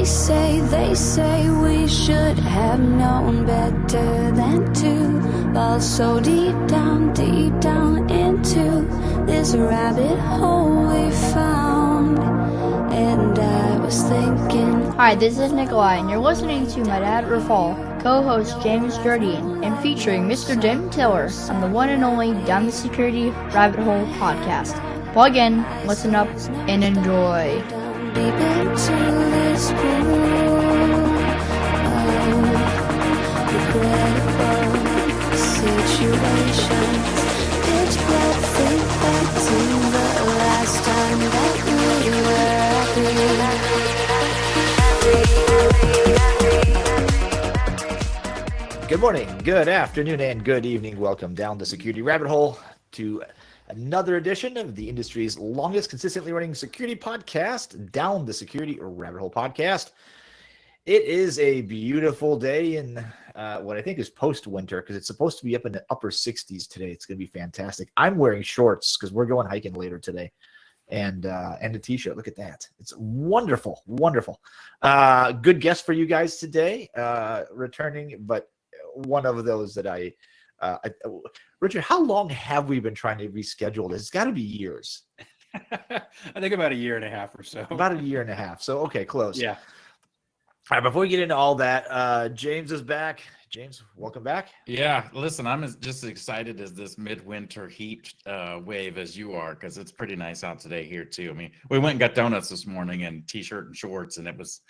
They say we should have known better than to fall so deep down into this rabbit hole we found. And I was thinking. Hi, this is Nikolai, and you're listening to my dad Rafal, co-host James Jardian, and featuring Mr. Dim Tiller on the one and only Down the Security Rabbit Hole podcast. Plug in, listen up, and enjoy. Deep into this pool of regrettable situations. Pitch black, think back to the last time that we were happy. Good morning, good afternoon, and good evening. Welcome down the Security Rabbit Hole to another edition of the industry's longest consistently running security podcast, Down the Security Rabbit Hole podcast. It is a beautiful day in what I think is post-winter, because it's supposed to be up in the upper 60s today. It's going to be fantastic. I'm wearing shorts because we're going hiking later today, and a t-shirt. Look at that. It's wonderful, wonderful. Good guest for you guys today, returning, but one of those that Richard, how long have we been trying to reschedule this? It's got to be years. I think about a year and a half or so. About a year and a half. So, okay, close. Yeah. All right, before we get into all that, James is back. James, welcome back. Yeah, listen, I'm just as excited as this midwinter heat wave as you are, because it's pretty nice out today here too. I mean, we went and got donuts this morning and t-shirt and shorts, and it was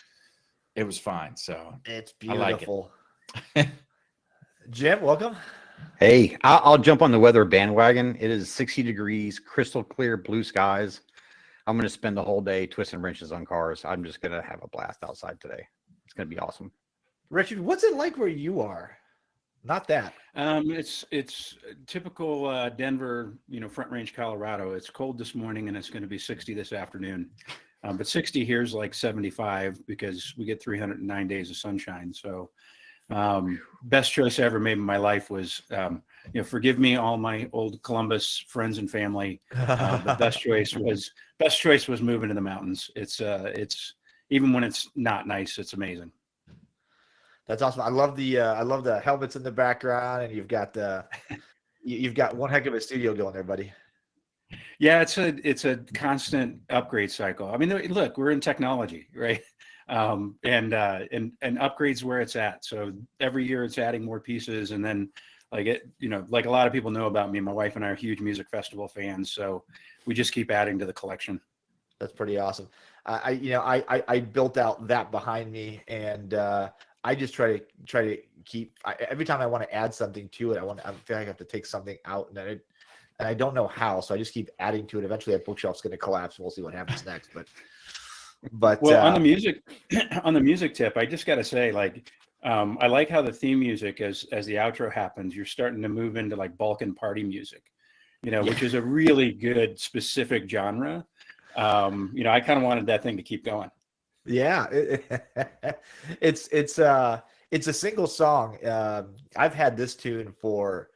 fine. So it's beautiful. I like it. Jim, welcome. Hey, I'll jump on the weather bandwagon. It is 60 degrees, crystal clear, blue skies. I'm going to spend the whole day twisting wrenches on cars. I'm just going to have a blast outside today. It's going to be awesome. Richard, what's it like where you are? Not that. It's typical Denver, Front Range, Colorado. It's cold this morning and it's going to be 60 this afternoon. But 60 here is like 75 because we get 309 days of sunshine. So best choice I ever made in my life was, forgive me, all my old Columbus friends and family. The best choice was moving to the mountains. It's even when it's not nice, it's amazing. That's awesome. I love the helmets in the background, and you've got one heck of a studio going there, buddy. Yeah, it's a constant upgrade cycle. I mean, look, we're in technology, right? And upgrades where it's at. So every year it's adding more pieces, and then like a lot of people know about me, my wife and I are huge music festival fans, so we just keep adding to the collection. That's pretty awesome. I built out that behind me, and I just try to keep. Every time I want to add something to it, I feel like I have to take something out, and I don't know how, so I just keep adding to it. Eventually, that bookshelf's going to collapse. We'll see what happens next, but well, on the music tip, I just got to say, I like how the theme music, as the outro happens, you're starting to move into like Balkan party music, which is a really good specific genre. I kind of wanted that thing to keep going. Yeah, it's a single song. I've had this tune for,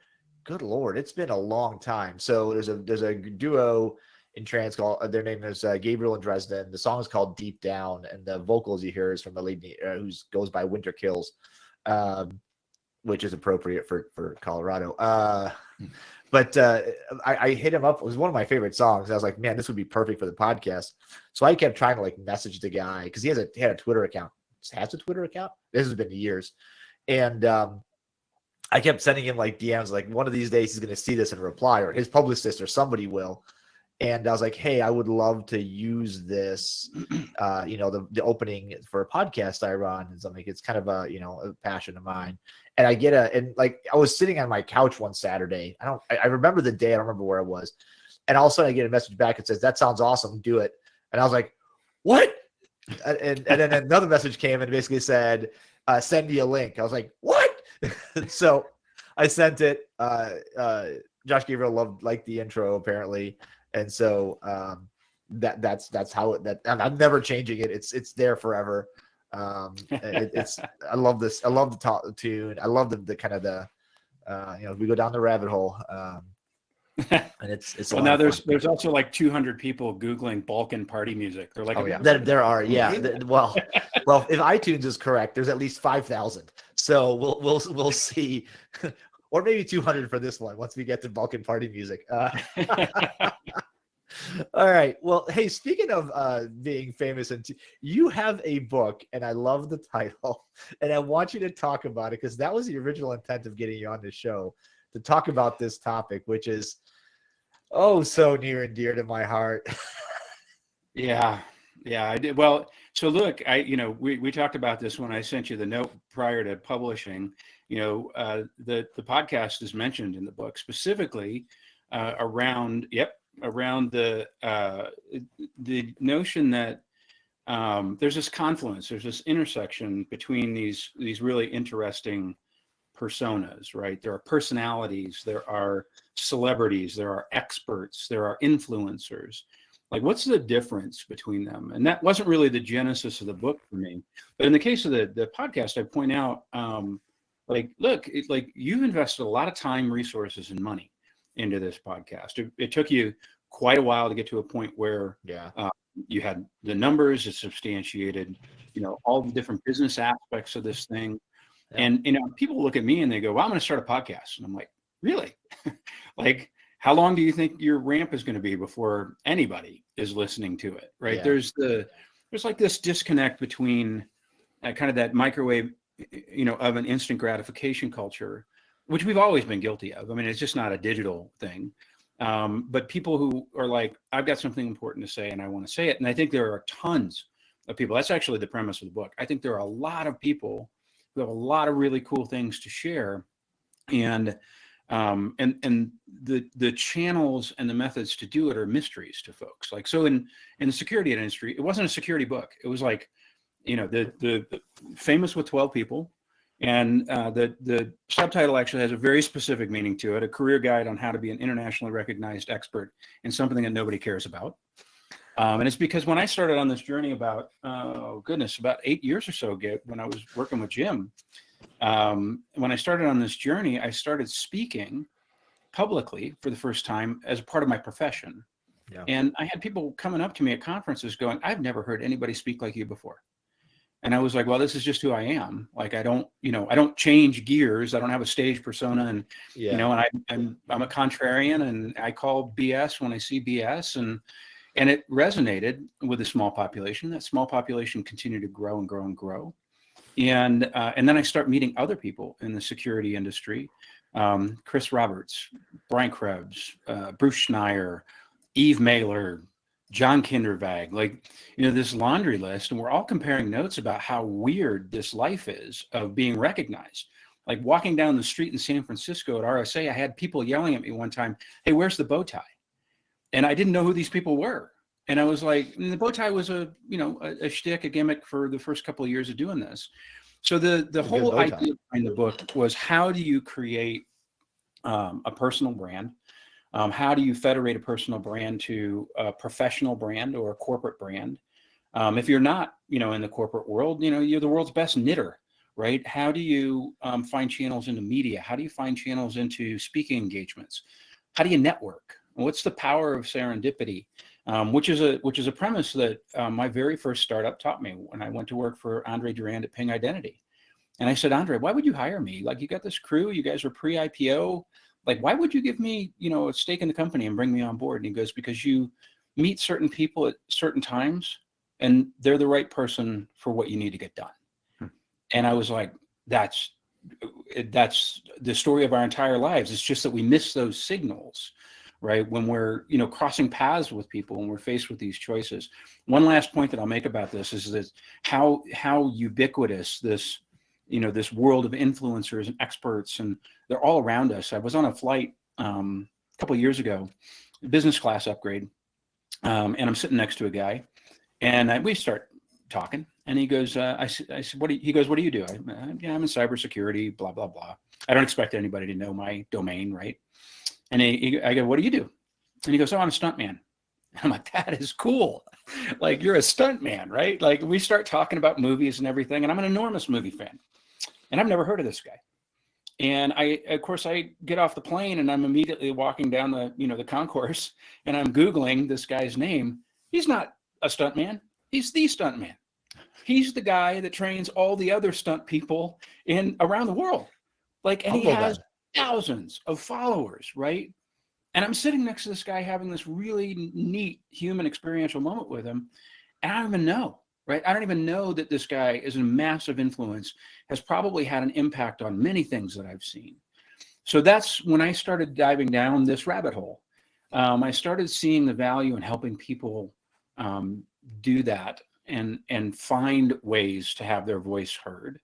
good Lord, it's been a long time. So there's a duo in trance called, their name is Gabriel and Dresden. The song is called Deep Down, and the vocals you hear is from a lady who goes by Winter Kills, which is appropriate for Colorado. But I hit him up. It was one of my favorite songs. I was like, man, this would be perfect for the podcast. So I kept trying to message the guy, because he had a Twitter account. Has a Twitter account? This has been years. And I kept sending him DMs, one of these days he's going to see this and reply, or his publicist or somebody will. And I was like, hey, I would love to use this, the opening for a podcast I run and something. It's kind of a passion of mine. And I was sitting on my couch one Saturday. I remember the day. I don't remember where I was. And all of a sudden I get a message back that says, that sounds awesome. Do it. And I was like, what? And then another message came and basically said, send me a link. I was like, what? So I sent it. Josh Gabriel liked the intro apparently. And so that's how I'm never changing it. It's there forever. I love this. I love the tune. I love the kind of we go down the rabbit hole. And it's a Well, lot now of fun. there's also like 200 people Googling Balkan party music. They're like, Oh, yeah. There are, yeah. Well, if iTunes is correct, there's at least 5,000. So we'll see, or maybe 200 for this one once we get to Balkan party music. All right. Well, hey, speaking of being famous, and you have a book, and I love the title, and I want you to talk about it because that was the original intent of getting you on the show, to talk about this topic, which is so near and dear to my heart. Yeah, I did. Well, so look, we talked about this when I sent you the note prior to publishing. The podcast is mentioned in the book specifically around the notion that there's this confluence, there's this intersection between these really interesting personas, right? There are personalities, there are celebrities, there are experts, there are influencers. Like, what's the difference between them? And that wasn't really the genesis of the book for me. But in the case of the podcast, I point out, look, you've invested a lot of time, resources, and money into this podcast. It took you quite a while to get to a point where you had the numbers, it substantiated, all the different business aspects of this thing. Yeah. And people look at me and they go, well, I'm going to start a podcast. And I'm like, really? Like, how long do you think your ramp is going to be before anybody is listening to it? Right. Yeah. There's like this disconnect between kind of that microwave, of an instant gratification culture, which we've always been guilty of. I mean, it's just not a digital thing. But people who are like, I've got something important to say and I want to say it. And I think there are tons of people. That's actually the premise of the book. I think there are a lot of people who have a lot of really cool things to share. And the channels and the methods to do it are mysteries to folks. Like, so in the security industry, it wasn't a security book. It was like, the famous with 12 people. And the subtitle actually has a very specific meaning to it, a career guide on how to be an internationally recognized expert in something that nobody cares about. And it's because when I started on this journey about 8 years or so ago, when I was working with Jim, when I started on this journey, I started speaking publicly for the first time as a part of my profession. Yeah. And I had people coming up to me at conferences going, I've never heard anybody speak like you before. And I was like, well, this is just who I am. Like, I don't change gears. I don't have a stage persona. And, and I'm a contrarian and I call BS when I see BS. And it resonated with a small population. That small population continued to grow and grow and grow. And then I start meeting other people in the security industry. Chris Roberts, Brian Krebs, Bruce Schneier, Eve Mailer, John Kindervag, this laundry list. And we're all comparing notes about how weird this life is of being recognized. Like walking down the street in San Francisco at RSA, I had people yelling at me one time, hey, where's the bow tie? And I didn't know who these people were. And I was like, the bow tie was a shtick, a gimmick for the first couple of years of doing this. So the whole idea behind the book was, how do you create a personal brand? How do you federate a personal brand to a professional brand or a corporate brand? If you're not, in the corporate world, you're the world's best knitter, right? How do you find channels into media? How do you find channels into speaking engagements? How do you network? What's the power of serendipity? Which is a premise that my very first startup taught me when I went to work for Andre Durand at Ping Identity. And I said, Andre, why would you hire me? Like, you got this crew, you guys are pre-IPO. Like, why would you give me, a stake in the company and bring me on board? And he goes, because you meet certain people at certain times and they're the right person for what you need to get done. And I was like, that's the story of our entire lives. It's just that we miss those signals, right? When we're, crossing paths with people and we're faced with these choices. One last point that I'll make about this is that how ubiquitous this, this world of influencers and experts, and they're all around us. I was on a flight a couple of years ago, business class upgrade, and I'm sitting next to a guy, and we start talking, and he goes, I said, what do you do? I'm in cybersecurity, blah, blah, blah. I don't expect anybody to know my domain, right? And I go, what do you do? And he goes, oh, I'm a stuntman. I'm like, that is cool. Like, you're a stuntman, right? Like, we start talking about movies and everything, and I'm an enormous movie fan. And I've never heard of this guy. And of course, I get off the plane and I'm immediately walking down the concourse and I'm Googling this guy's name. He's not a stuntman. He's the stuntman. He's the guy that trains all the other stunt people around the world. Like, and he has thousands of followers, right? And I'm sitting next to this guy having this really neat human experiential moment with him. And I don't even know, right? I don't even know that this guy is a massive influence, has probably had an impact on many things that I've seen. So that's when I started diving down this rabbit hole. I started seeing the value in helping people do that and find ways to have their voice heard.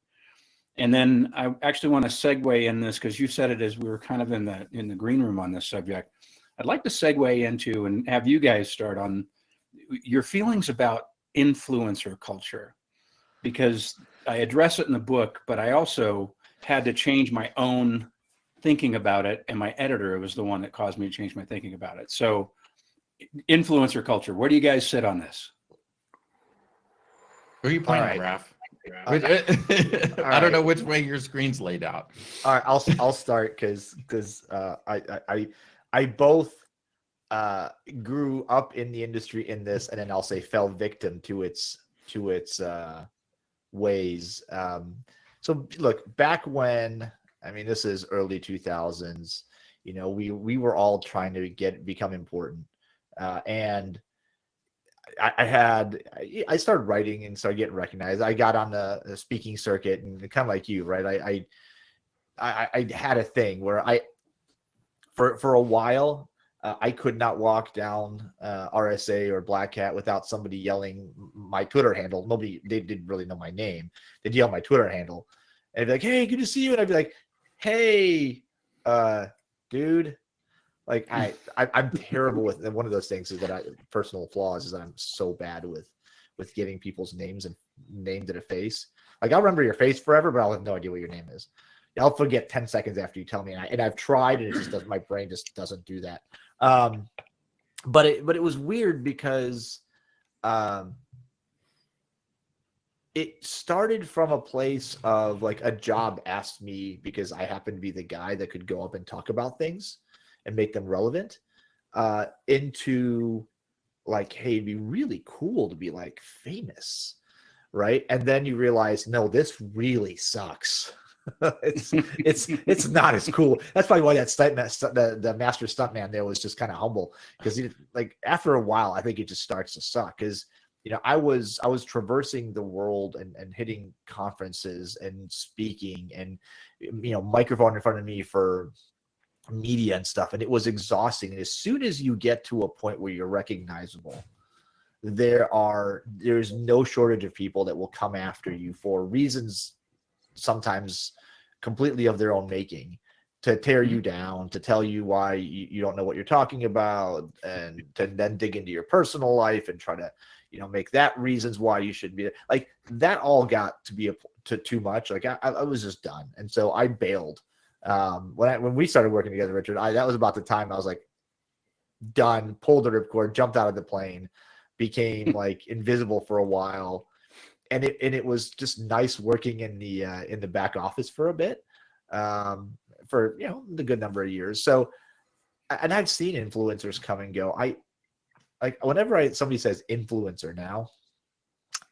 And then I actually want to segue in this, because you said it as we were kind of in the green room on this subject. I'd like to segue into and have you guys start on your feelings about influencer culture, because I address it in the book, but I also had to change my own thinking about it, and my editor was the one that caused me to change my thinking about it. So influencer culture, where do you guys sit on this? Who are you playing, Raph? I don't know which way your screen's laid out. All right, I'll start because I both grew up in the industry in this, and then I'll say fell victim to its ways. So look, back when, I mean, this is early 2000s. You know, we were all trying to become important, and I started writing and started getting recognized. I got on the speaking circuit, and kind of like you, right? I had a thing where for a while I could not walk down RSA or Black Hat without somebody yelling my Twitter handle. They didn't really know my name. They'd yell my Twitter handle and be like, "Hey, good to see you," and I'd be like, "Hey, dude." Like I'm terrible with one of those things is that personal flaws is that I'm so bad with getting people's names and named in a face. Like, I'll remember your face forever, but I'll have no idea what your name is. I'll forget 10 seconds after you tell me, and I've tried, and it just doesn't. My brain just doesn't do that. But it was weird because it started from a place of like a job asked me because I happened to be the guy that could go up and talk about things and make them relevant, into like, hey, it'd be really cool to be like famous, right? And then you realize, no, this really sucks. it's not as cool. That's probably why the master stuntman there was just kind of humble, because like after a while, I think it just starts to suck. Because I was traversing the world and hitting conferences and speaking, and microphone in front of me for media and stuff, and it was exhausting. And as soon as you get to a point where you're recognizable, there's no shortage of people that will come after you for reasons sometimes completely of their own making, to tear you down, to tell you why you don't know what you're talking about, and to then dig into your personal life and try to make that reasons why you should be like that. All got to be too much. Like I was just done, and so I bailed. When we started working together, Richard, that was about the time I was like done, pulled the ripcord, jumped out of the plane, became like invisible for a while. And it was just nice working in the back office for a bit, for the good number of years. So, and I've seen influencers come and go. I like whenever somebody says influencer now,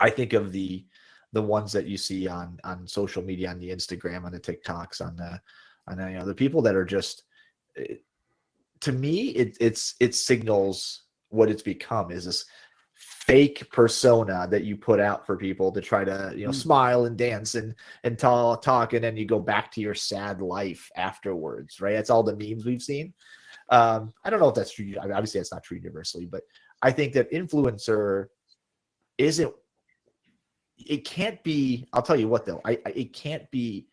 I think of the ones that you see on social media, on the Instagram, on the TikToks, on the people that are just, to me, it signals what it's become is this fake persona that you put out for people to try to smile and dance and talk, and then you go back to your sad life afterwards, right? That's all the memes we've seen. I don't know if that's true. Obviously that's not true universally, but I think that influencer isn't, it can't be, I'll tell you what though, it can't be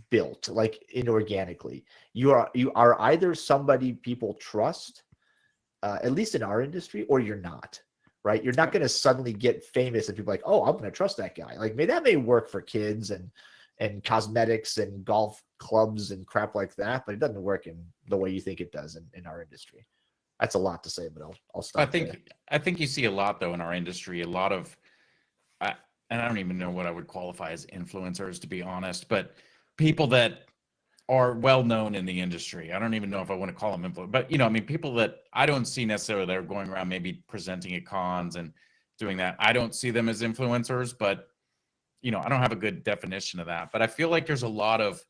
built like inorganically. You are either somebody people trust, at least in our industry, or you're not, right? You're not going to suddenly get famous and people are like, oh, I'm going to trust that guy. Like, that may work for kids and cosmetics and golf clubs and crap like that, but it doesn't work in the way you think it does in our industry. That's a lot to say, but I'll stop. I think you see a lot though in our industry, a lot of, and I don't even know what I would qualify as influencers, to be honest, but people that are well known in the industry. I don't even know if I want to call them influencers, but I mean, people that I don't see necessarily that are going around maybe presenting at cons and doing that. I don't see them as influencers, but I don't have a good definition of that. But I feel like there's a lot of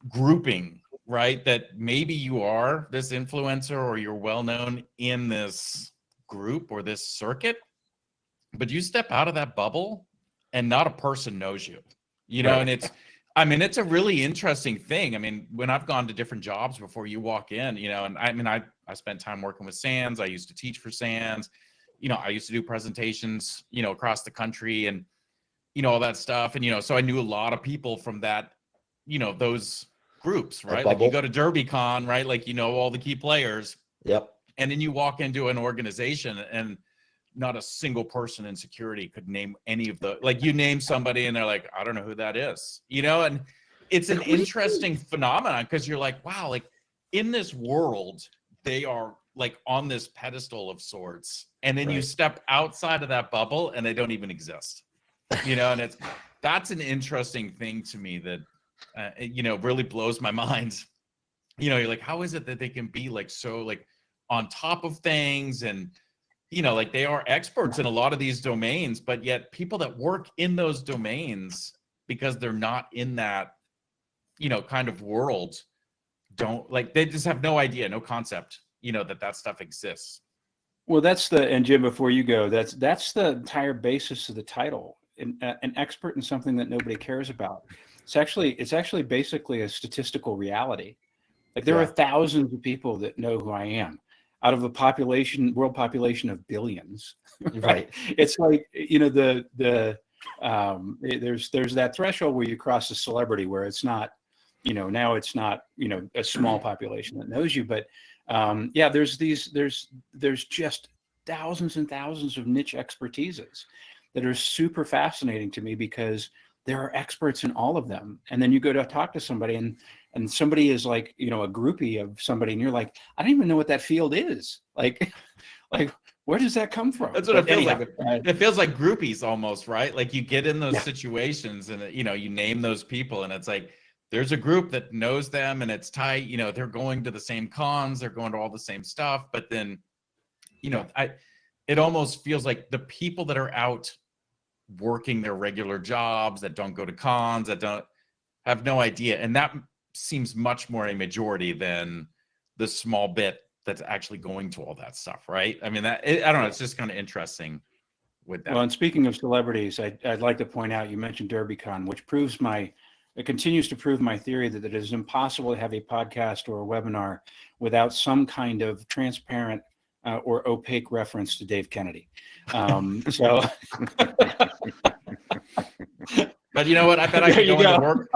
grouping, right? That maybe you are this influencer or you're well known in this group or this circuit, but you step out of that bubble and not a person knows you, Right. and it's a really interesting thing. I mean, when I've gone to different jobs before you walk in, and I spent time working with SANS. I used to teach for SANS. I used to do presentations, across the country and, all that stuff. And, so I knew a lot of people from that, those groups, right? Like you go to DerbyCon, right? Like, all the key players. Yep. And then you walk into an organization and not a single person in security could name any of the, like you name somebody and they're like, I don't know who that is, and it's an interesting phenomenon because you're like, wow, like in this world, they are like on this pedestal of sorts. And then you step outside of that bubble and they don't even exist, and that's an interesting thing to me that, really blows my mind. You're like, how is it that they can be like, so like on top of things and, like they are experts in a lot of these domains, but yet people that work in those domains, because they're not in that, kind of world, don't like, they just have no idea, no concept, that stuff exists. Well, and Jim, before you go, that's the entire basis of the title, an expert in something that nobody cares about. It's actually basically a statistical reality. Like there are thousands of people that know who I am out of a world population of billions, right? It's like, there's that threshold where you cross a celebrity where it's not, now it's not, a small population that knows you, but there's just thousands and thousands of niche expertises that are super fascinating to me because there are experts in all of them. And then you go to talk to somebody and somebody is like, a groupie of somebody and you're like, I don't even know what that field is. Like where does that come from? That's what it feels like. It feels like groupies almost, right? Like you get in those situations and, you name those people and it's like, there's a group that knows them and it's tight, they're going to the same cons, they're going to all the same stuff. But then, it almost feels like the people that are out working their regular jobs that don't go to cons, that don't have no idea. And that seems much more a majority than the small bit that's actually going to all that stuff, right? I mean, I don't know, it's just kind of interesting with that. Well, and speaking of celebrities, I'd like to point out, you mentioned DerbyCon, which it continues to prove my theory that it is impossible to have a podcast or a webinar without some kind of transparent or opaque reference to Dave Kennedy. So, but you know what? I bet I can go into work.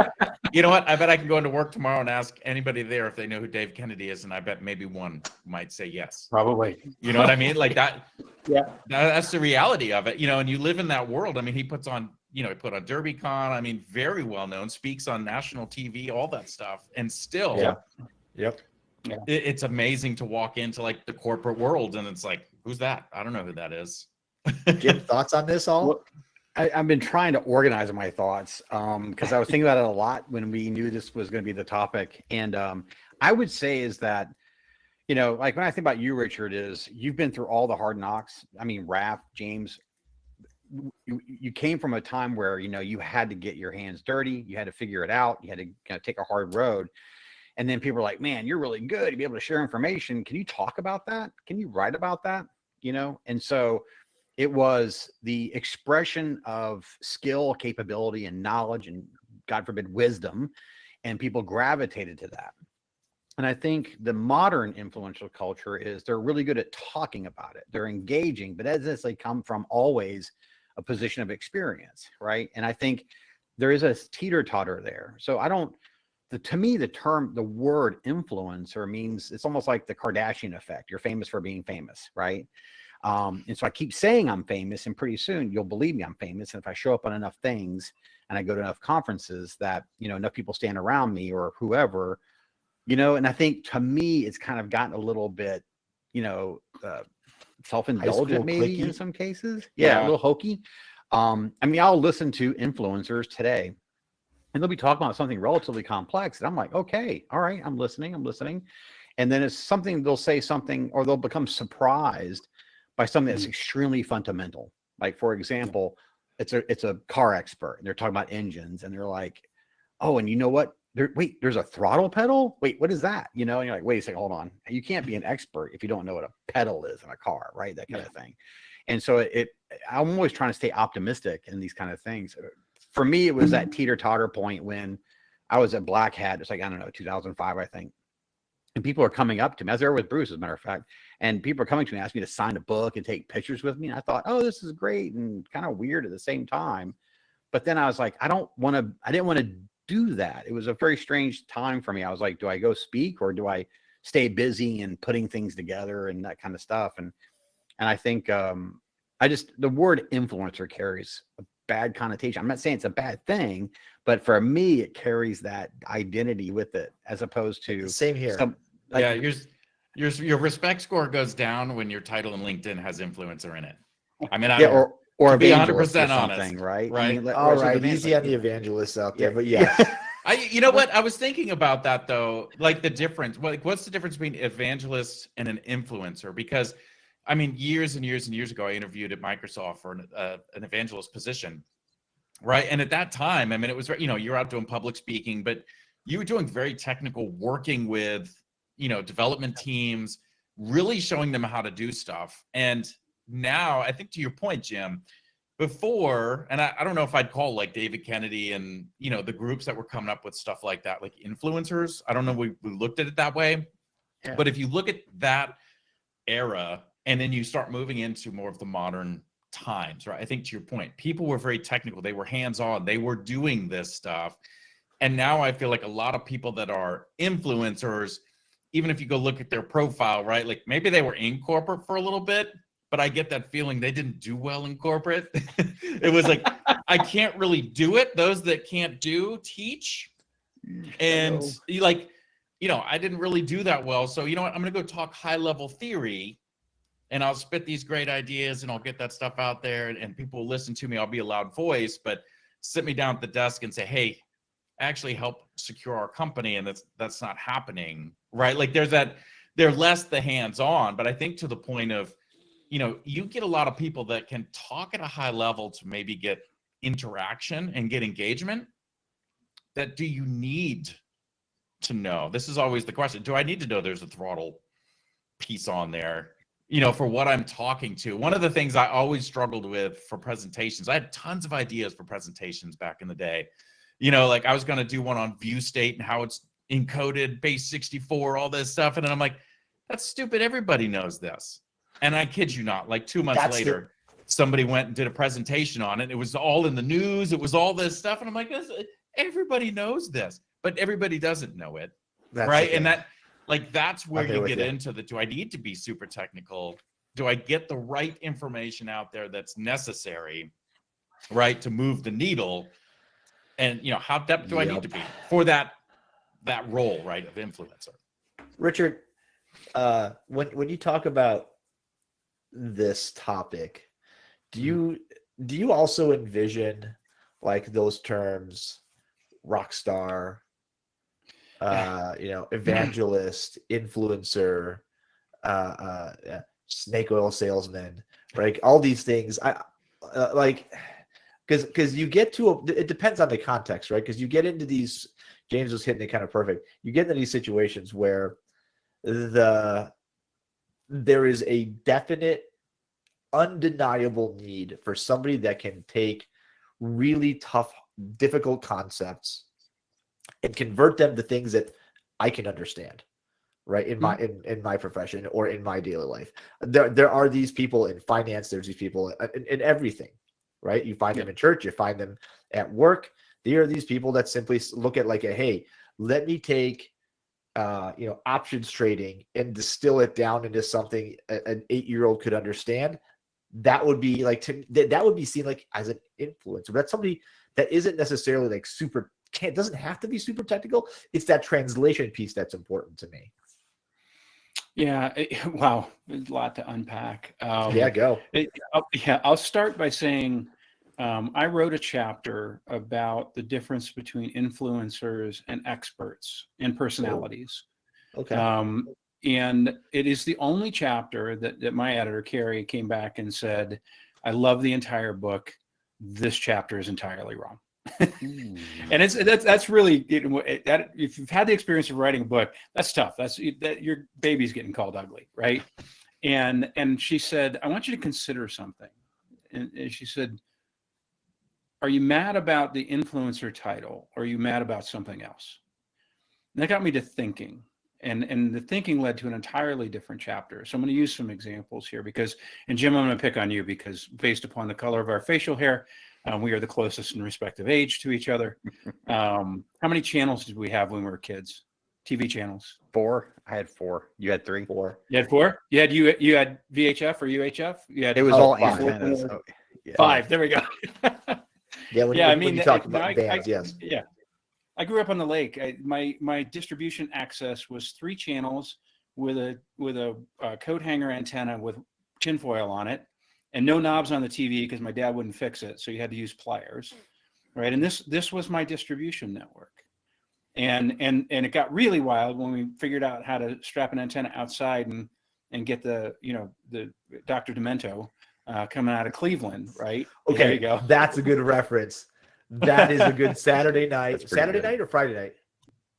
You know what? I bet I can go into work tomorrow and ask anybody there if they know who Dave Kennedy is, and I bet maybe one might say yes. Probably. You know what I mean? Like that. Yeah. That's the reality of it. And you live in that world. I mean, he puts on. He put on DerbyCon. I mean, very well known. Speaks on national TV, all that stuff, and still. Yep. Yeah. It's amazing to walk into like the corporate world and it's like, who's that? I don't know who that is. Jim, thoughts on this all? Well, I've been trying to organize my thoughts because I was thinking about it a lot when we knew this was going to be the topic. And I would say is that, like when I think about you, Richard, is you've been through all the hard knocks. I mean, Raph, James, you came from a time where, you had to get your hands dirty. You had to figure it out. You had to take a hard road. And then people are like, man, you're really good to be able to share information. Can you talk about that? Can you write about that? And so it was the expression of skill, capability, and knowledge, and God forbid, wisdom. And people gravitated to that. And I think the modern influential culture is they're really good at talking about it. They're engaging, but as they come from always a position of experience, right? And I think there is a teeter-totter there. So to me, the word influencer means it's almost like the Kardashian effect. You're famous for being famous, right? And so I keep saying I'm famous, and pretty soon you'll believe me I'm famous. And if I show up on enough things and I go to enough conferences that, enough people stand around me or whoever, and I think to me, it's kind of gotten a little bit, self-indulgent maybe in some cases. Yeah, a little hokey. I mean, I'll listen to influencers today and they'll be talking about something relatively complex. And I'm like, okay, all right, I'm listening. And then it's something, they'll say something, or they'll become surprised by something that's extremely fundamental. Like, for example, it's a car expert and they're talking about engines and they're like, oh, and you know what? There's a throttle pedal. Wait, what is that? You know, and you're like, wait a second, hold on. You can't be an expert if you don't know what a pedal is in a car, right? That kind of thing. And so I'm always trying to stay optimistic in these kind of things. For me, it was that teeter-totter point when I was at Black Hat. It's like, I don't know, 2005, I think. And people are coming up to me. I was there with Bruce, as a matter of fact. And people are coming to me, asking me to sign a book and take pictures with me. And I thought, oh, this is great and kind of weird at the same time. But then I was like, I didn't want to do that. It was a very strange time for me. I was like, do I go speak or do I stay busy and putting things together and that kind of stuff? And I think the word influencer carries a bad connotation. I'm not saying it's a bad thing, but for me, it carries that identity with it, as opposed to same here. Your respect score goes down when your title in LinkedIn has influencer in it. I mean, or to be 100% 100% honest, right? Right. I mean, All right, easy on the evangelists out there, but yeah. You know what? I was thinking about that though, like the difference. Like, what's the difference between evangelist and an influencer? Because, I mean, years and years and years ago, I interviewed at Microsoft for an evangelist position, right? And at that time, I mean, it was, you're out doing public speaking, but you were doing very technical, working with, development teams, really showing them how to do stuff. And now, I think to your point, Jim, before, and I don't know if I'd call like David Kennedy and, the groups that were coming up with stuff like that, like influencers. I don't know, we looked at it that way. Yeah. But if you look at that era and then you start moving into more of the modern times, right? I think to your point, people were very technical. They were hands-on. They were doing this stuff. And now I feel like a lot of people that are influencers, even if you go look at their profile, right? Like maybe they were in corporate for a little bit, but I get that feeling they didn't do well in corporate. It was like, I can't really do it. Those that can't teach. And I didn't really do that well. So you know what? I'm going to go talk high level theory and I'll spit these great ideas and I'll get that stuff out there and people will listen to me. I'll be a loud voice, but sit me down at the desk and say, hey, actually help secure our company. And that's not happening, right? Like they're less the hands-on, but I think to the point of, you get a lot of people that can talk at a high level to maybe get interaction and get engagement. That do you need to know? This is always the question. Do I need to know there's a throttle piece on there, for what I'm talking to? One of the things I always struggled with for presentations, I had tons of ideas for presentations back in the day. Like I was going to do one on view state and how it's encoded base 64, all this stuff. And then I'm like, that's stupid. Everybody knows this. And I kid you not, like 2 months later, somebody went and did a presentation on it. It was all in the news. It was all this stuff. And I'm like, everybody knows this, but everybody doesn't know it. Right. And that's where you get into do I need to be super technical? Do I get the right information out there that's necessary, right, to move the needle? And, how depth do I need to be for that role, right, of influencer? Richard, when you talk about this topic, do you also envision like those terms, rock star, evangelist, influencer, snake oil salesman, right? All these things, because you get to it depends on the context, right? Because you get into these, James was hitting it kind of perfect. You get into these situations where there is a definite, undeniable need for somebody that can take really tough, difficult concepts and convert them to things that I can understand, right? In my profession or in my daily life. There are these people in finance, there's these people in everything, right? You find them in church, you find them at work. There are these people that simply look at like hey, let me take options trading and distill it down into something an 8-year-old could understand. That would be like that would be seen like as an influencer. But that's somebody that isn't necessarily like doesn't have to be super technical. It's that translation piece that's important to me. Yeah. Wow. There's a lot to unpack. Go. I'll start by saying I wrote a chapter about the difference between influencers and experts and personalities. Okay. And it is the only chapter that my editor, Carrie, came back and said, I love the entire book. This chapter is entirely wrong. And that's really, if you've had the experience of writing a book, that's tough. That your baby's getting called ugly, right? And she said, I want you to consider something. And she said, are you mad about the influencer title, or are you mad about something else? And that got me to thinking. And the thinking led to an entirely different chapter. So I'm going to use some examples here and Jim, I'm going to pick on you because based upon the color of our facial hair, we are the closest in respective age to each other. How many channels did we have when we were kids? TV channels? 4. I had 4. You had 3. 4. You had 4? You had VHF or UHF? It was all 5. antennas. Oh, yeah. 5. There we go. Yeah. When you talk about bands, yes. Yeah. I grew up on the lake. My distribution access was 3 channels with a coat hanger antenna with tinfoil on it, and no knobs on the TV because my dad wouldn't fix it, so you had to use pliers, right? And this was my distribution network, and it got really wild when we figured out how to strap an antenna outside and get the Dr. Demento coming out of Cleveland, right? Okay, there you go. That's a good reference. That is a good Saturday night. Saturday good. night or Friday night?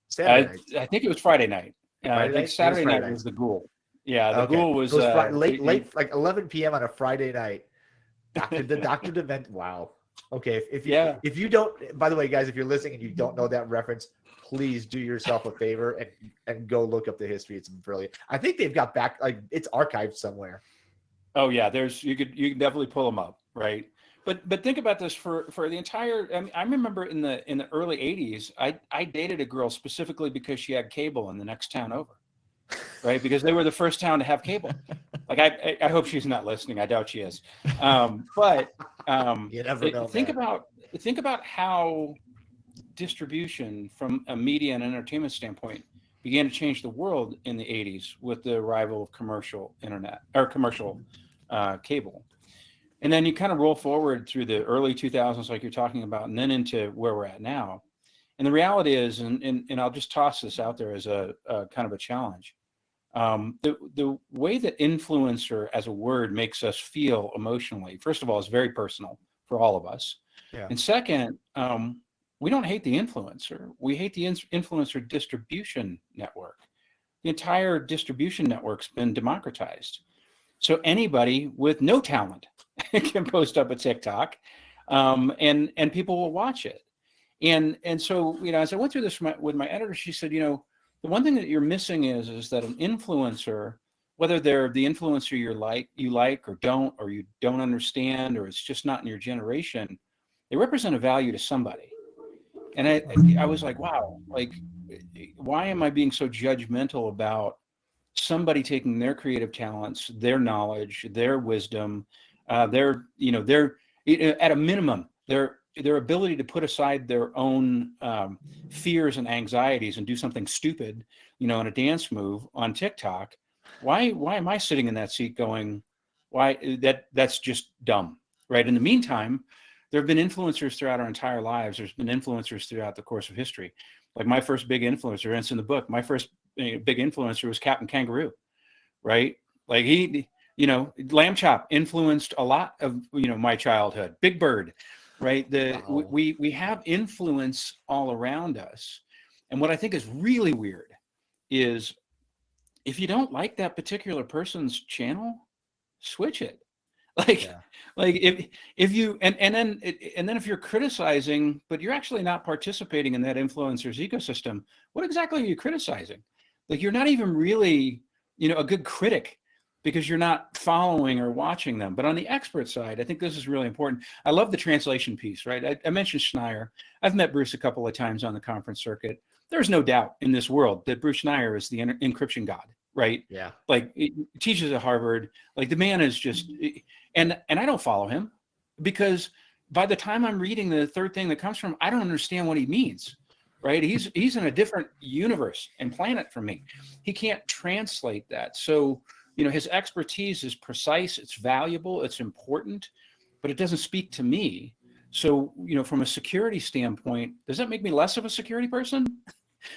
Saturday night. I think it was Friday night. I think Saturday night was the Ghoul. Yeah, the Ghoul was late, like 11 p.m. on a Friday night. Dr. Dement. Wow. Okay. If you don't, by the way, guys, if you're listening and you don't know that reference, please do yourself a favor and go look up the history. It's brilliant. I think they've got back, like it's archived somewhere. Oh yeah, you can definitely pull them up, right? But think about this for the entire. I remember in the early '80s, I dated a girl specifically because she had cable in the next town over, right? Because they were the first town to have cable. Like I hope she's not listening. I doubt she is. But You never know. think about how distribution from a media and entertainment standpoint began to change the world in the '80s with the arrival of commercial internet or commercial cable. And then you kind of roll forward through the early 2000s, like you're talking about, and then into where we're at now. And the reality is, and I'll just toss this out there as a kind of a challenge. The way that influencer as a word makes us feel emotionally, first of all, is very personal for all of us. Yeah. And second, we don't hate the influencer. We hate the influencer distribution network. The entire distribution network's been democratized. So anybody with no talent can post up a TikTok, and people will watch it. And so, as I went through this with my editor, she said, the one thing that you're missing is that an influencer, whether they're the influencer you like or you don't understand, or it's just not in your generation, they represent a value to somebody. And I was like, wow, like, why am I being so judgmental about somebody taking their creative talents, their knowledge, their wisdom, their at a minimum, their ability to put aside their own fears and anxieties and do something stupid, in a dance move on TikTok. Why am I sitting in that seat going, that's just dumb, right? In the meantime, there have been influencers throughout our entire lives. There's been influencers throughout the course of history. Like my first big influencer, and it's in the book, my first big influencer was Captain Kangaroo, right? Like Lamb Chop influenced a lot of, my childhood. Big Bird, right? Wow. We have influence all around us. And what I think is really weird is if you don't like that particular person's channel, switch it. Like if you and then if you're criticizing, but you're actually not participating in that influencer's ecosystem, what exactly are you criticizing? Like you're not even really, a good critic because you're not following or watching them. But on the expert side, I think this is really important. I love the translation piece, right? I mentioned Schneier. I've met Bruce a couple of times on the conference circuit. There's no doubt in this world that Bruce Schneier is the encryption god, right? Yeah. Like he teaches at Harvard. Like the man is just, and I don't follow him because by the time I'm reading the third thing that comes from him, I don't understand what he means, right? He's in a different universe and planet from me. He can't translate that. So, his expertise is precise, it's valuable, it's important, but it doesn't speak to me. So, from a security standpoint, does that make me less of a security person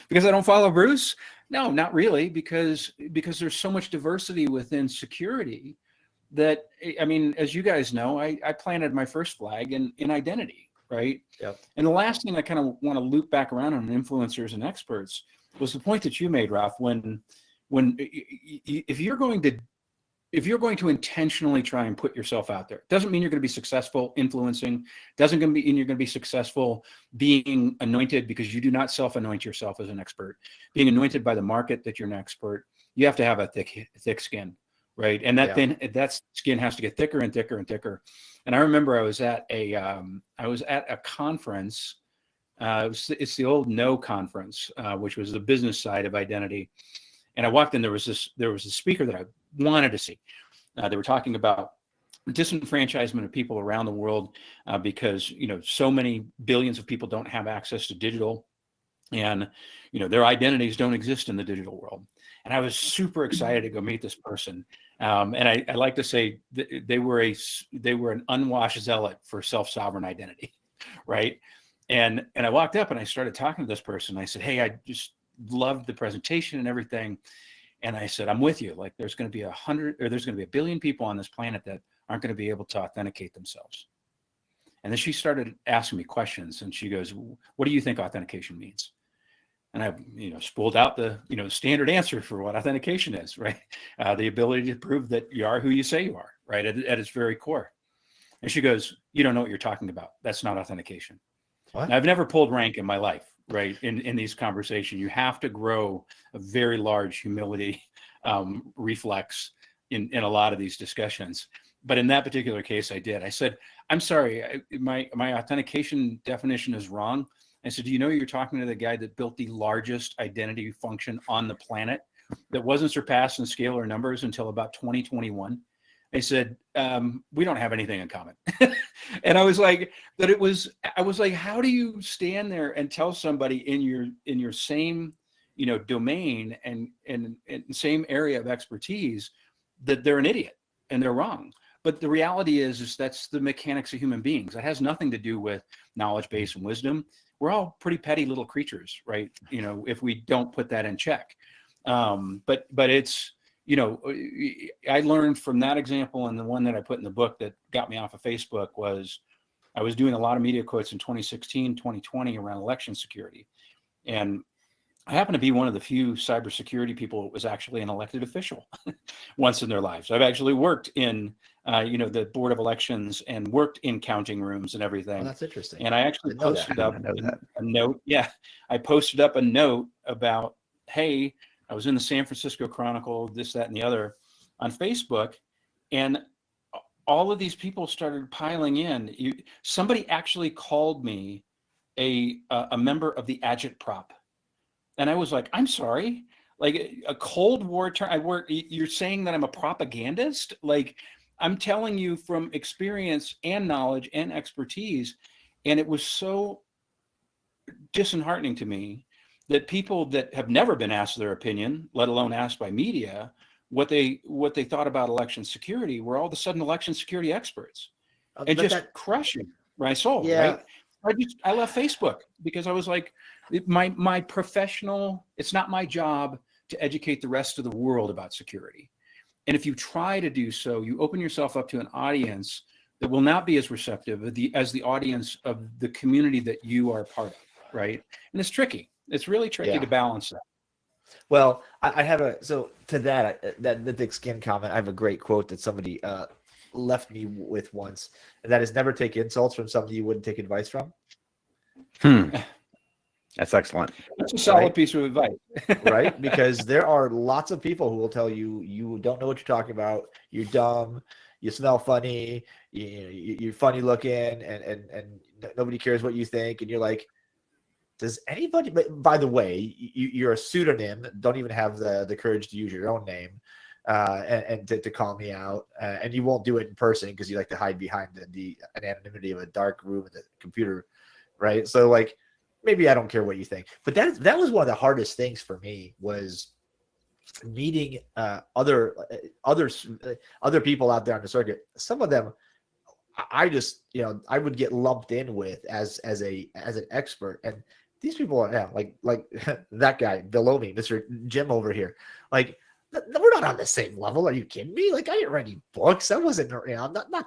because I don't follow Bruce? No, not really, because there's so much diversity within security that, I mean, as you guys know, I planted my first flag in identity, right? Yep. And the last thing I kind of want to loop back around on influencers and experts was the point that you made, Ralph, when if you're going to intentionally try and put yourself out there, doesn't mean you're going to be successful influencing, doesn't mean you're going to be successful being anointed, because you do not self-anoint yourself as an expert. Being anointed by the market that you're an expert, you have to have a thick skin, right? And that skin has to get thicker and thicker and thicker. And I remember I was at a conference. It's the old No conference, which was the business side of identity. And I walked in, there was a speaker that I wanted to see. They were talking about disenfranchisement of people around the world because, so many billions of people don't have access to digital, and, their identities don't exist in the digital world. And I was super excited to go meet this person. And I like to say they were an unwashed zealot for self-sovereign identity, right? And I walked up and I started talking to this person. I said, hey, I just loved the presentation and everything. And I said, I'm with you. Like, there's going to be 1 billion people on this planet that aren't going to be able to authenticate themselves. And then she started asking me questions, and she goes, what do you think authentication means? And I, spooled out the, standard answer for what authentication is, right? The ability to prove that you are who you say you are, right? At its very core. And she goes, you don't know what you're talking about. That's not authentication. What? Now, I've never pulled rank in my life, right? In these conversations, you have to grow a very large humility reflex in a lot of these discussions. But in that particular case, I did. I said, I'm sorry, my authentication definition is wrong. I said, do you know you're talking to the guy that built the largest identity function on the planet that wasn't surpassed in scale or numbers until about 2021? I said, we don't have anything in common. And I was like, how do you stand there and tell somebody in your same, domain and same area of expertise that they're an idiot and they're wrong? But the reality is that's the mechanics of human beings. It has nothing to do with knowledge base and wisdom. We're all pretty petty little creatures, right? If we don't put that in check. But it's, I learned from that example, and the one that I put in the book that got me off of Facebook was I was doing a lot of media quotes in 2016, 2020 around election security. And I happen to be one of the few cybersecurity people that was actually an elected official once in their lives. I've actually worked in, the Board of Elections and worked in counting rooms and everything. Oh, that's interesting. And I actually posted up a note. Yeah, I posted up a note about, hey, I was in the San Francisco Chronicle, this, that, and the other on Facebook. And all of these people started piling in. Somebody actually called me a member of the agitprop. And I was like, I'm sorry, like a Cold War term. You're saying that I'm a propagandist? Like, I'm telling you from experience and knowledge and expertise. And it was so disheartening to me that people that have never been asked their opinion, let alone asked by media, what they thought about election security, were all of a sudden election security experts and just crushing my soul. Yeah. Right? I left Facebook because I was like, my professional, it's not my job to educate the rest of the world about security. And if you try to do so, you open yourself up to an audience that will not be as receptive as the audience of the community that you are part of, right? And it's tricky. It's really tricky to balance that. Well, I have that thick skin comment. I have a great quote that somebody left me with once, and that is, never take insults from somebody you wouldn't take advice from. That's excellent. That's a solid piece of advice. Right? Because there are lots of people who will tell you, you don't know what you're talking about, you're dumb, you smell funny, you're funny looking, and nobody cares what you think. And you're like, does anybody, by the way, you're a pseudonym, don't even have the courage to use your own name and to call me out. And you won't do it in person because you like to hide behind the anonymity of a dark room with a computer, right? So like, maybe I don't care what you think. But that was one of the hardest things for me, was meeting other people out there on the circuit. Some of them I just, I would get lumped in with as an expert. And these people are like that guy below me, Mr. Jim over here. Like, we're not on the same level. Are you kidding me? Like, I didn't write any books. That wasn't, I'm not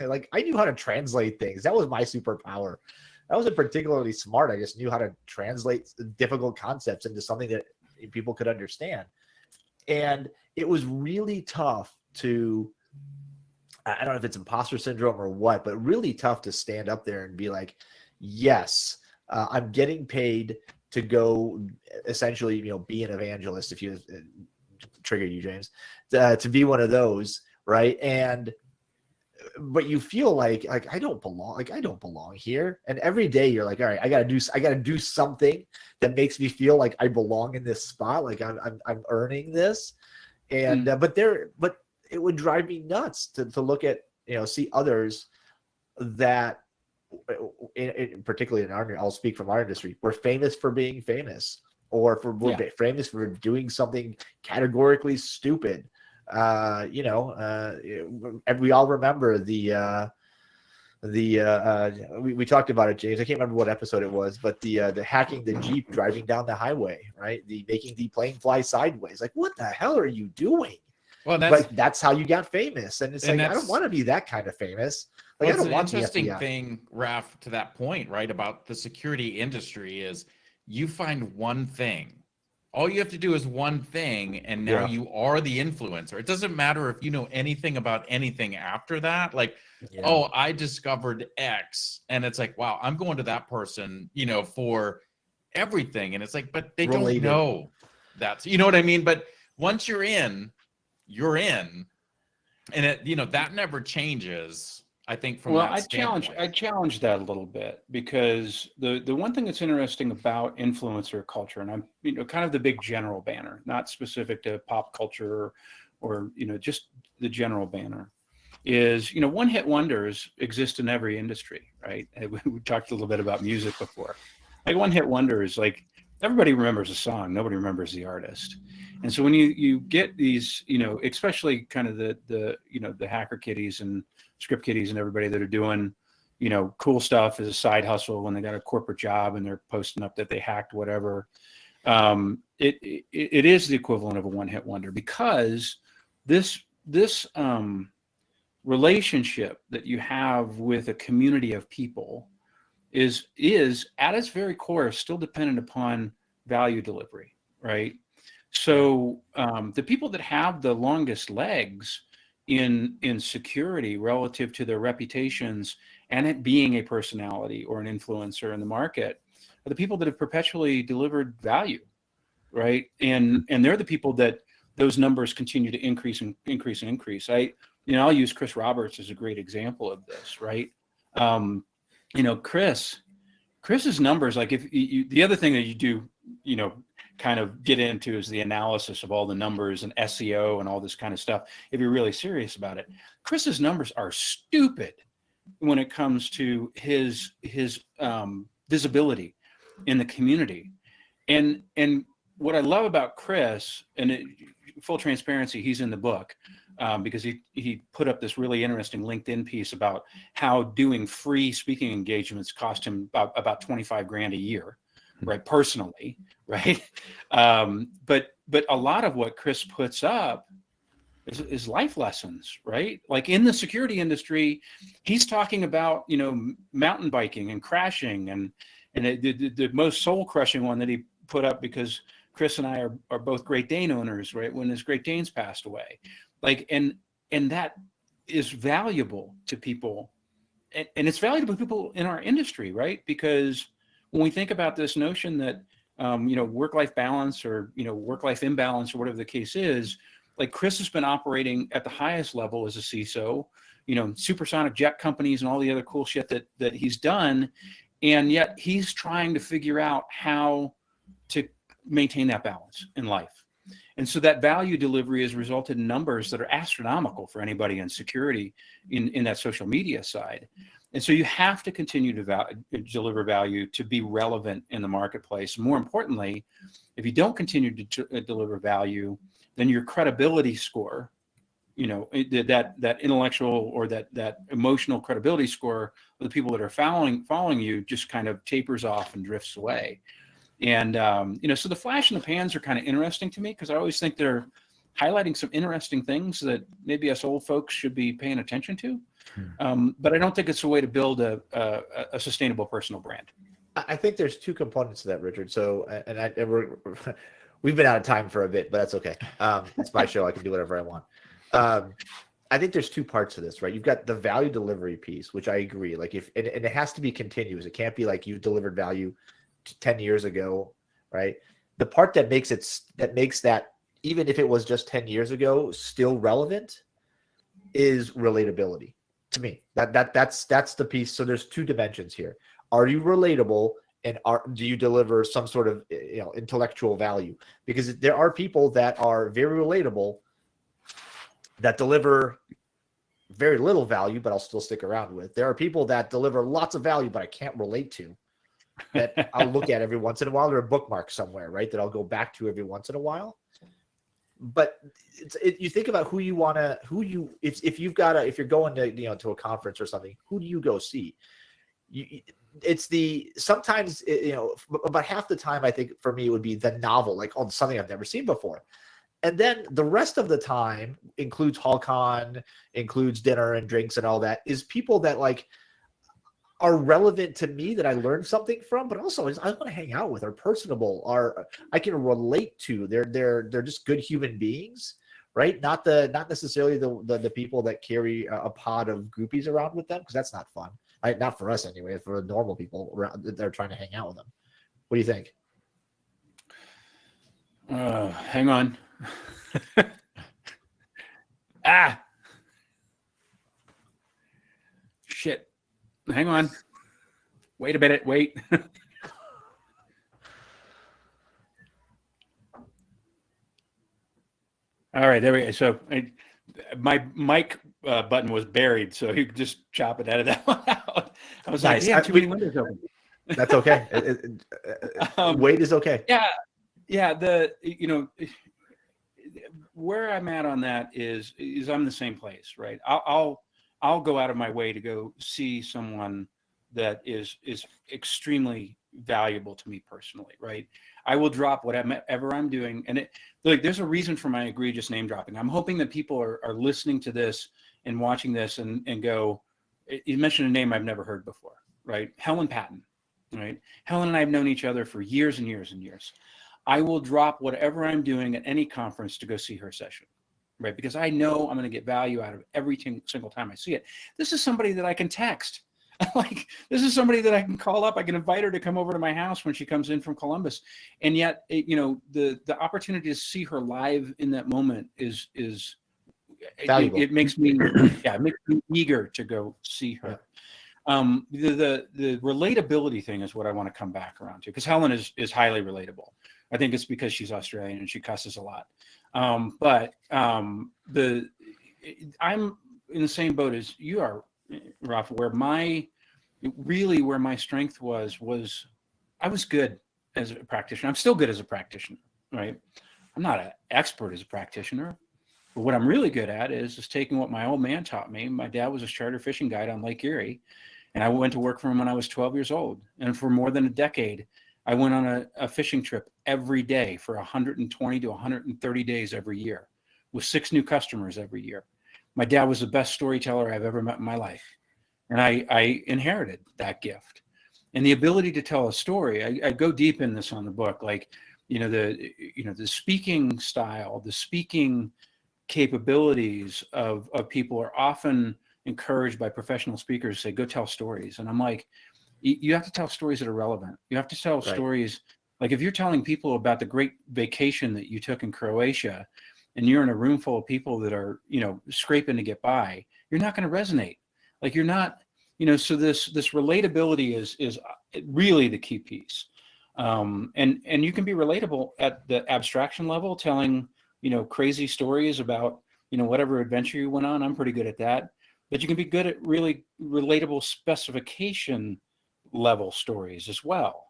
like, I knew how to translate things. That was my superpower. I wasn't particularly smart. I just knew how to translate difficult concepts into something that people could understand. And it was really tough to, I don't know if it's imposter syndrome or what, but really tough to stand up there and be like, yes, I'm getting paid to go essentially, be an evangelist, if you trigger you, James, to be one of those, right? But you feel like I don't belong here. And every day you're like, all right, I gotta do something that makes me feel like I belong in this spot, like I'm earning this. And but it would drive me nuts to look at, see others that, particularly in our, I'll speak from our industry, we're famous for being famous, or we're famous for doing something categorically stupid. And we all remember we talked about it, James. I can't remember what episode it was, but the hacking the Jeep driving down the highway, right? The making the plane fly sideways. Like, what the hell are you doing? Well, that's how you got famous. And it's like, I don't want to be that kind of famous. Like, I don't want the interesting FBI. thing, Raf, to that point, right, about the security industry is you find one thing. All you have to do is one thing, and now you are the influencer. It doesn't matter if you know anything about anything after that. Like, oh, I discovered X, and it's like, wow, I'm going to that person, for everything. And it's like, but they don't know that's, you know what I mean? But once you're in, and it, that never changes. I think from that standpoint. I challenge that a little bit, because the one thing that's interesting about influencer culture, and I'm kind of the big general banner, not specific to pop culture or just the general banner, is one-hit wonders exist in every industry, right? We talked a little bit about music before. Like, one-hit wonders, like, everybody remembers a song, nobody remembers the artist. And so when you get these, especially kind of the hacker kitties and script kiddies and everybody that are doing, cool stuff as a side hustle when they got a corporate job and they're posting up that they hacked whatever. It is the equivalent of a one-hit wonder, because this relationship that you have with a community of people is at its very core still dependent upon value delivery, right? So the people that have the longest legs in security relative to their reputations and it being a personality or an influencer in the market are the people that have perpetually delivered value, right? And they're the people that those numbers continue to increase and increase and increase. I'll use Chris Roberts as a great example of this, right? Chris's numbers, like, if you, the other thing that you do, kind of get into is the analysis of all the numbers and SEO and all this kind of stuff. If you're really serious about it, Chris's numbers are stupid when it comes to his visibility in the community. And what I love about Chris, and full transparency, he's in the book, because he put up this really interesting LinkedIn piece about how doing free speaking engagements cost him about 25 grand a year, right? Personally, right? But a lot of what Chris puts up is life lessons, right? Like, in the security industry, he's talking about, mountain biking and crashing, and the most soul crushing one that he put up, because Chris and I are both Great Dane owners, right? When his Great Danes passed away, like, and that is valuable to people, and it's valuable to people in our industry, right? Because when we think about this notion that work-life balance or work-life imbalance or whatever the case is, like, Chris has been operating at the highest level as a CISO, supersonic jet companies and all the other cool shit that he's done, and yet he's trying to figure out how to maintain that balance in life. And so that value delivery has resulted in numbers that are astronomical for anybody in security in that social media side. And so you have to continue to deliver value to be relevant in the marketplace. More importantly, if you don't continue to deliver value, then your credibility score that intellectual or that emotional credibility score of the people that are following you just kind of tapers off and drifts away. And so the flash and the pans are kind of interesting to me because I always think they're highlighting some interesting things that maybe us old folks should be paying attention to. But I don't think it's a way to build a sustainable personal brand. I think there's two components to that, Richard. So, we've been out of time for a bit, but that's okay. It's my show. I can do whatever I want. I think there's two parts to this, right? You've got the value delivery piece, which I agree. Like and it has to be continuous. It can't be like you delivered value 10 years ago, right? The part that makes that, even if it was just 10 years ago, still relevant is relatability to me. That's the piece. So there's two dimensions here. Are you relatable, and do you deliver some sort of intellectual value? Because there are people that are very relatable that deliver very little value, but I'll still stick around with. There are people that deliver lots of value, but I can't relate to, that I'll look at every once in a while. They're a bookmark somewhere, right? That I'll go back to every once in a while. But you think about if you're going to, to a conference or something, who do you go see? Sometimes about half the time, I think for me, it would be the novel, like, oh, something I've never seen before. And then the rest of the time includes HallCon, includes dinner and drinks and all that, is people that like are relevant to me, that I learned something from, but also I want to hang out with, are personable, are I can relate to. They're just good human beings, right? Not necessarily the people that carry a pod of groupies around with them, because that's not fun. Right? Not for us anyway. For normal people around, they're trying to hang out with them. What do you think? Hang on. Shit. Hang on. Wait a minute. Wait. All right, there we go. So my mic button was buried, so you could just chop it out of that one out. I was nice. Like, yeah, too many windows open. That's okay. Wait is okay. Yeah. Where I'm at on that is I'm the same place, right? I'll go out of my way to go see someone that is extremely valuable to me personally, right? I will drop whatever I'm doing, and there's a reason for my egregious name dropping. I'm hoping that people are listening to this and watching this and go, you mentioned a name I've never heard before, right? Helen Patton, right? Helen and I have known each other for years and years and years. I will drop whatever I'm doing at any conference to go see her session, right? Because I know I'm going to get value out of every single time I see it. This is somebody that I can text. Like, this is somebody that I can call up. I can invite her to come over to my house when she comes in from Columbus. And yet, the opportunity to see her live in that moment is valuable. It makes me, it makes me eager to go see her. The relatability thing is what I want to come back around to, because Helen is highly relatable. I think it's because she's Australian and she cusses a lot. But I'm in the same boat as you are, Rafa, where my strength was I was good as a practitioner. I'm still good as a practitioner, right? I'm not an expert as a practitioner, but what I'm really good at is taking what my old man taught me. My dad was a charter fishing guide on Lake Erie, and I went to work for him when I was 12 years old. And for more than a decade, I went on a fishing trip every day for 120 to 130 days every year with 6 new customers every year. My dad was the best storyteller I've ever met in my life. And I inherited that gift. And the ability to tell a story, I go deep in this on the book, like, the speaking style, the speaking capabilities of people are often encouraged by professional speakers to say, go tell stories. And I'm like, you have to tell stories that are relevant. You have to tell stories. Like, if you're telling people about the great vacation that you took in Croatia, and you're in a room full of people that are, scraping to get by, you're not going to resonate. Like, you're not, so this relatability is really the key piece. And you can be relatable at the abstraction level, telling, crazy stories about, whatever adventure you went on. I'm pretty good at that. But you can be good at really relatable specification level stories as well.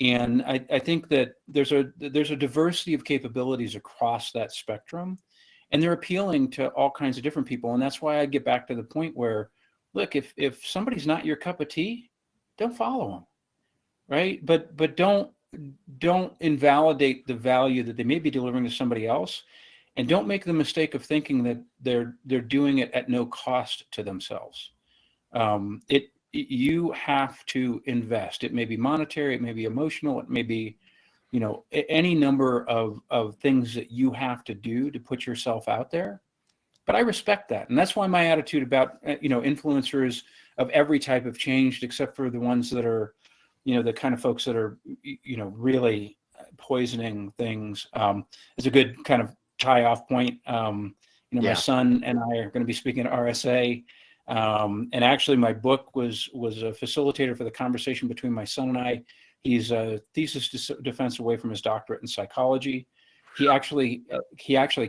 And I think that there's a diversity of capabilities across that spectrum. and they're appealing to all kinds of different people. And that's why I get back to the point where, look, if somebody's not your cup of tea, don't follow them, right? But don't invalidate the value that they may be delivering to somebody else, and don't make the mistake of thinking that they're doing it at no cost to themselves. You have to invest. It may be monetary, it may be emotional, it may be, any number of things that you have to do to put yourself out there. But I respect that. And that's why my attitude about, influencers of every type have changed, except for the ones that are, the kind of folks that are, really poisoning things. Is a good kind of tie off point. My son and I are going to be speaking at RSA. And actually my book was a facilitator for the conversation between my son and I. He's a thesis defense away from his doctorate in psychology. He actually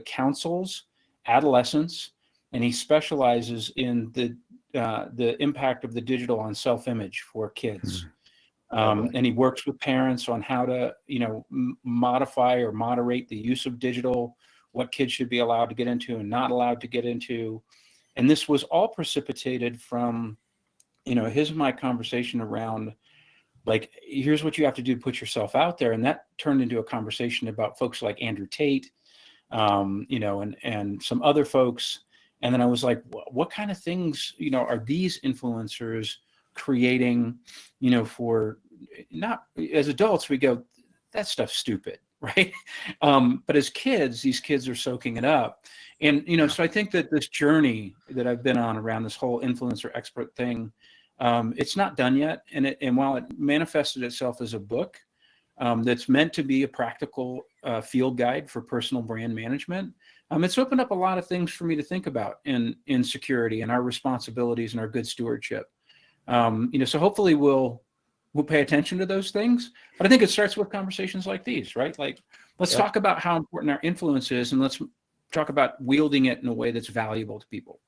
counsels adolescents, and he specializes in the impact of the digital on self-image for kids. And he works with parents on how to, modify or moderate the use of digital, what kids should be allowed to get into and not allowed to get into. And this was all precipitated from, his and my conversation around, like, here's what you have to do to put yourself out there. And that turned into a conversation about folks like Andrew Tate, and some other folks. And then I was like, what kind of things, are these influencers creating, for, not as adults, we go, that stuff's stupid, right? But as kids, these kids are soaking it up. And, so I think that this journey that I've been on around this whole influencer expert thing, it's not done yet. And while it manifested itself as a book that's meant to be a practical field guide for personal brand management, it's opened up a lot of things for me to think about in security and our responsibilities and our good stewardship. So hopefully we'll pay attention to those things. But I think it starts with conversations like these, right? Like, let's talk about how important our influence is, and let's talk about wielding it in a way that's valuable to people.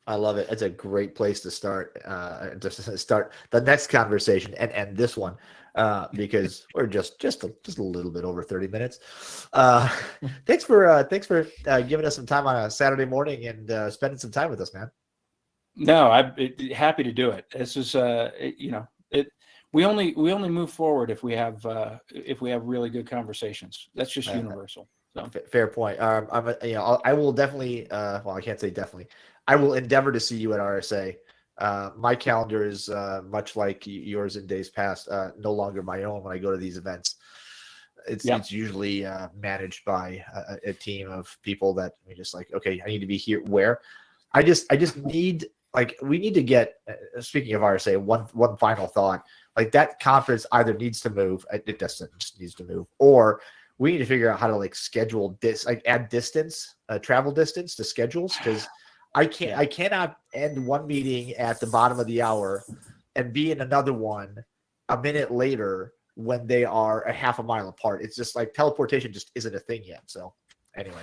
I love it. It's a great place to start the next conversation and this one, because we're just a little bit over 30 minutes. Thanks for giving us some time on a Saturday morning and spending some time with us, man. No, I'm happy to do it. This is we only move forward if we have really good conversations. That's just universal. So. Fair point. I will definitely. Well, I can't say definitely. I will endeavor to see you at RSA. My calendar is much like yours in days past, no longer my own when I go to these events. It's usually managed by a team of people that we just like, okay, I need to be here. Where? I just need, like, we need to get, speaking of RSA, one final thought. Like, that conference either needs to move, it just needs to move, or we need to figure out how to, like, schedule this, like, add distance, travel distance to schedules, because I cannot end one meeting at the bottom of the hour and be in another one a minute later when they are a half a mile apart. It's just like teleportation just isn't a thing yet. So anyway.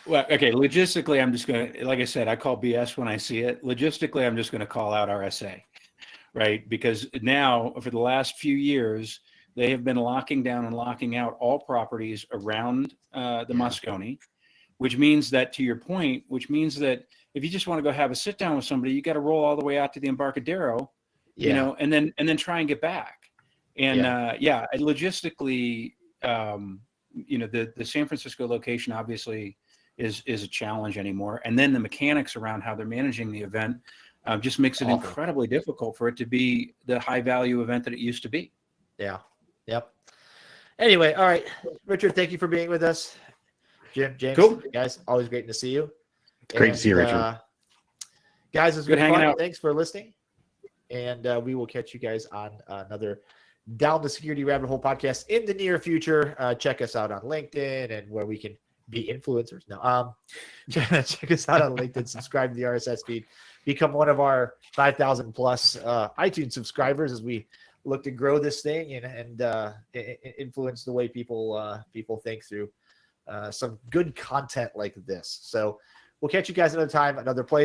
Well, okay. Logistically, I'm just going to, like I said, I call BS when I see it. Logistically, I'm just going to call out RSA, right? Because now for the last few years, they have been locking down and locking out all properties around the Moscone. Which means that, to your point, which means that if you just want to go have a sit down with somebody, you got to roll all the way out to the Embarcadero, and then try and get back. And logistically, the San Francisco location obviously is a challenge anymore. And then the mechanics around how they're managing the event just makes it incredibly difficult for it to be the high value event that it used to be. Yeah. Yep. Anyway, all right, Richard, thank you for being with us. Jim, James, cool. Guys, always great to see you. Great to see you, Richard. Guys, it's good hanging out. Thanks for listening. And we will catch you guys on another Down the Security Rabbit Hole podcast in the near future. Check us out on LinkedIn and where we can be influencers. No, check us out on LinkedIn. Subscribe to the RSS feed. Become one of our 5,000 plus iTunes subscribers as we look to grow this thing and influence the way people think through some good content like this. So we'll catch you guys another time, another place.